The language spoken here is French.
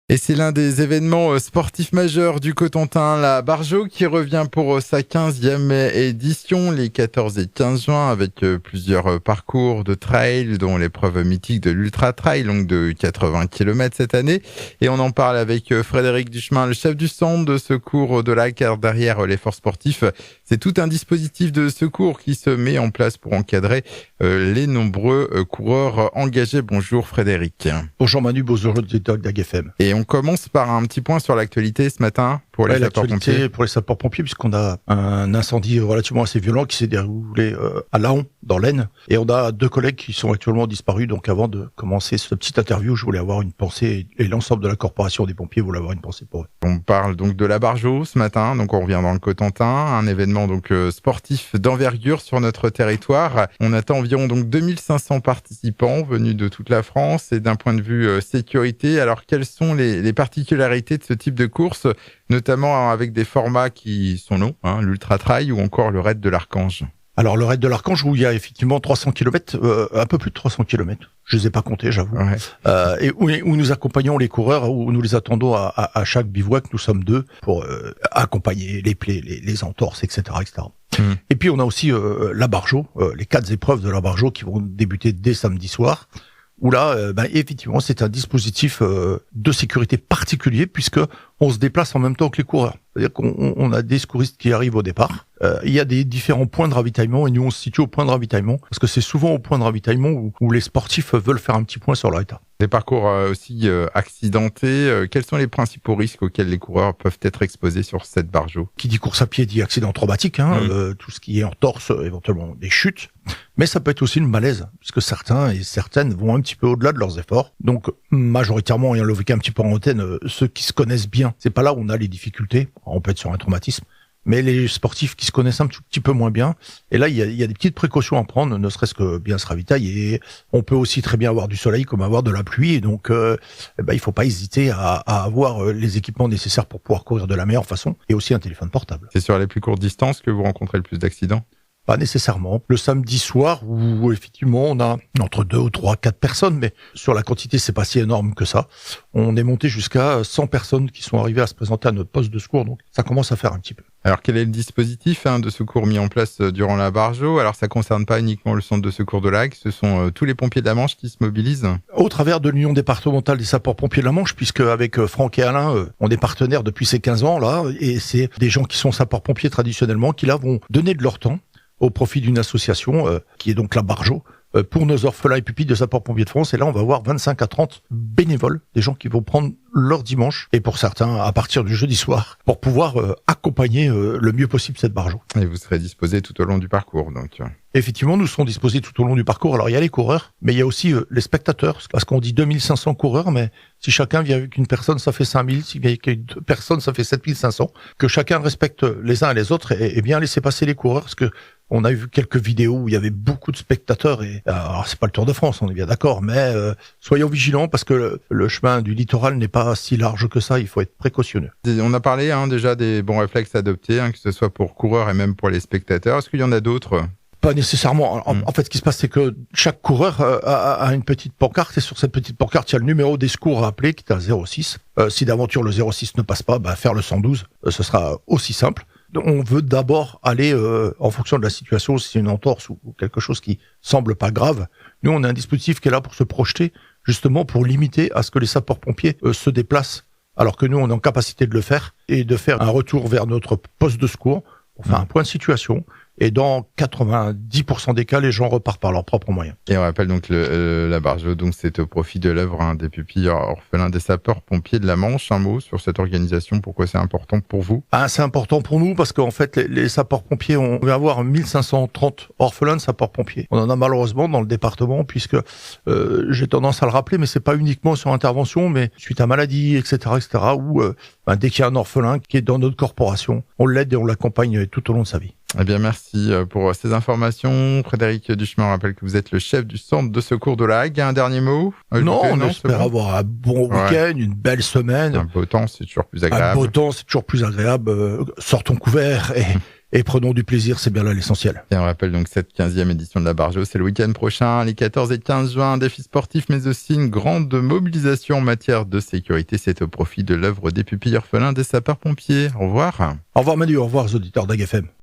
Et c'est l'un des événements sportifs majeurs du Cotentin, la Barjo, qui revient pour sa 15e édition, les 14 et 15 juin, avec plusieurs parcours de trail, dont l'épreuve mythique de l'Ultra Trail, longue de 80 km cette année. Et on en parle avec Frédéric Duchemin, le chef du centre de secours de la car derrière l'effort sportif. C'est tout un dispositif de secours qui se met en place pour encadrer les nombreux coureurs engagés. Bonjour Frédéric. Bonjour Manu, bonjour auditeurs d'AGFM. Et on commence par un petit point sur l'actualité ce matin pour les sapeurs-pompiers. Pour les sapeurs-pompiers, puisqu'on a un incendie relativement assez violent qui s'est déroulé à Laon, dans l'Aisne. Et on a 2 collègues qui sont actuellement disparus. Donc avant de commencer cette petite interview, je voulais avoir une pensée, et l'ensemble de la corporation des pompiers voulait avoir une pensée pour eux. On parle donc de la Barjo ce matin, donc on revient dans le Cotentin, un événement donc sportif d'envergure sur notre territoire. On attend environ donc 2500 participants venus de toute la France. Et d'un point de vue sécurité, alors quelles sont les particularités de ce type de course, notamment avec des formats qui sont longs, l'Ultra Trail ou encore le Raid de l'Archange? Alors le Raid de l'Archange, où il y a effectivement 300 km, un peu plus de 300 km, je les ai pas comptés, j'avoue, et où nous accompagnons les coureurs, où nous les attendons à chaque bivouac. Nous sommes 2 pour accompagner les plaies, les entorses, etc., etc. Et puis on a aussi la Barjo, les 4 épreuves de la Barjo qui vont débuter dès samedi soir, où là, effectivement, c'est un dispositif de sécurité particulier, puisque on se déplace en même temps que les coureurs. C'est-à-dire qu'on a des secouristes qui arrivent au départ. Il y a des différents points de ravitaillement, et nous on se situe au point de ravitaillement, parce que c'est souvent au point de ravitaillement où les sportifs veulent faire un petit point sur leur état. Des parcours aussi accidentés. Quels sont les principaux risques auxquels les coureurs peuvent être exposés sur cette Barjo? Qui dit course à pied dit accident traumatique, tout ce qui est entorse, éventuellement des chutes. Mais ça peut être aussi le malaise, puisque certains et certaines vont un petit peu au-delà de leurs efforts. Donc majoritairement, et on le vécu un petit peu en antenne, ceux qui se connaissent bien, c'est pas là où on a les difficultés. On peut être sur un traumatisme. Mais les sportifs qui se connaissent un petit peu moins bien, et là il y a des petites précautions à prendre, ne serait-ce que bien se ravitailler. On peut aussi très bien avoir du soleil comme avoir de la pluie, et donc il faut pas hésiter à avoir les équipements nécessaires pour pouvoir courir de la meilleure façon, et aussi un téléphone portable. C'est sur les plus courtes distances que vous rencontrez le plus d'accidents? Pas nécessairement. Le samedi soir, où effectivement on a entre 2 ou 3, 4 personnes, mais sur la quantité c'est pas si énorme que ça. On est monté jusqu'à 100 personnes qui sont arrivées à se présenter à notre poste de secours, donc ça commence à faire un petit peu. Alors quel est le dispositif de secours mis en place durant la Barjo? Alors ça concerne pas uniquement le centre de secours de l'Ague, ce sont tous les pompiers de la Manche qui se mobilisent? Au travers de l'Union départementale des sapeurs-pompiers de la Manche, puisque avec Franck et Alain, on est partenaires depuis ces 15 ans là, et c'est des gens qui sont sapeurs-pompiers traditionnellement, qui là vont donner de leur temps au profit d'une association qui est donc la Barjo, pour nos orphelins et pupilles de sapeurs-pompiers de France. Et là, on va avoir 25 à 30 bénévoles, des gens qui vont prendre leur dimanche, et pour certains, à partir du jeudi soir, pour pouvoir accompagner le mieux possible cette Barjo. Et vous serez disposés tout au long du parcours, donc. Effectivement, nous serons disposés tout au long du parcours. Alors, il y a les coureurs, mais il y a aussi les spectateurs, parce qu'on dit 2500 coureurs, mais si chacun vient avec une personne, ça fait 5000, si vient avec 2 personnes, ça fait 7500. Que chacun respecte les uns et les autres, et bien laisser passer les coureurs, parce que on a vu quelques vidéos où il y avait beaucoup de spectateurs, et alors c'est pas le Tour de France, on est bien d'accord, mais soyons vigilants, parce que le chemin du littoral n'est pas si large que ça, il faut être précautionneux. On a parlé déjà des bons réflexes adoptés, que ce soit pour coureurs et même pour les spectateurs. Est-ce qu'il y en a d'autres? Pas nécessairement. En fait, ce qui se passe, c'est que chaque coureur a une petite pancarte, et sur cette petite pancarte, il y a le numéro des secours à appeler, qui est à 06. Si d'aventure le 06 ne passe pas, faire le 112, ce sera aussi simple. On veut d'abord aller en fonction de la situation, si c'est une entorse ou quelque chose qui semble pas grave. Nous, on a un dispositif qui est là pour se projeter, justement pour limiter à ce que les sapeurs-pompiers se déplacent, alors que nous, on est en capacité de le faire, et de faire un retour vers notre poste de secours pour faire un point de situation. Et dans 90% des cas, les gens repartent par leurs propres moyens. Et on rappelle donc la Barjo, donc c'est au profit de l'œuvre des pupilles orphelins des sapeurs-pompiers de la Manche. Un mot sur cette organisation, pourquoi c'est important pour vous? C'est important pour nous parce qu'en fait, les sapeurs-pompiers, on va avoir 1530 orphelins de sapeurs-pompiers. On en a malheureusement dans le département, puisque j'ai tendance à le rappeler, mais c'est pas uniquement sur intervention, mais suite à maladie, etc., où dès qu'il y a un orphelin qui est dans notre corporation, on l'aide et on l'accompagne tout au long de sa vie. Eh bien, merci pour ces informations. Frédéric Duchemin, on rappelle que vous êtes le chef du centre de secours de la Hague. Un dernier mot? Non, on espère avoir un bon week-end, une belle semaine. Un beau temps, c'est toujours plus agréable. Un beau temps, c'est toujours plus agréable. Sortons couverts et prenons du plaisir, c'est bien là l'essentiel. Et on rappelle donc cette 15e édition de la Barjo, c'est le week-end prochain, les 14 et 15 juin, un défi sportif, mais aussi une grande mobilisation en matière de sécurité. C'est au profit de l'œuvre des pupilles orphelins des sapeurs-pompiers. Au revoir. Au revoir Manu, au revoir aux auditeurs d'AGFM.